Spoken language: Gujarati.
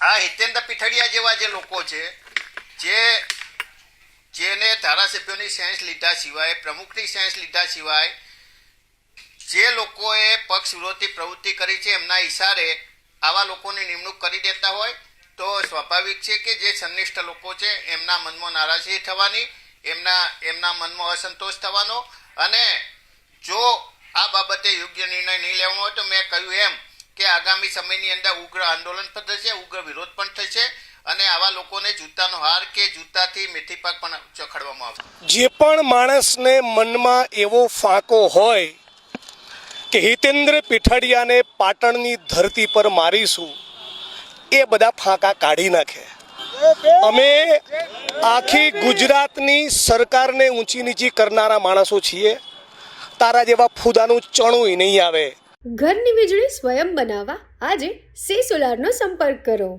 આ હિતેન્દ્ર પીઠડિયા જેવા જે લોકો છે જેને ધારાસભ્યોની સેન્સ લીધા સિવાય, પ્રમુખની સેન્સ લીધા સિવાય જે લોકોએ પક્ષ વિરોધી પ્રવૃત્તિ કરી છે એમના ઇશારે આવા લોકોની નિમણૂક કરી દેતા હોય તો સ્વાભાવિક છે કે જે સંનિષ્ઠ લોકો છે એમના મનમાં નારાજગી થવાની, એમના મનમાં અસંતોષ થવાનો, અને જો આ બાબતે યોગ્ય નિર્ણય નહીં લેવાનો હોય તો મેં કહ્યું એમ કે આગામી સમયની અંદર ઉગ્ર આંદોલન પણ થશે, ઉગ્ર વિરોધ પણ થશે અને આવા લોકોને જૂતાનો હાર કે જૂતાથી મેથી પાક પણ ચખાડવામાં આવશે. જે પણ માણસને મનમાં એવો ફાંકો હોય કે હિતેન્દ્ર પીઠડિયાને પાટણની ધરતી પર મારીશું, એ બધા ફાંકા કાઢી નાખે. અમે આખી ગુજરાતની સરકારને ઊંચી નીચી કરનારા માણસો છીએ. તારા જેવા ફૂદાનું ચણું નહીં આવે. ઘરની વીજળી સ્વયં બનાવવા આજે સે સોલારનો સંપર્ક કરો.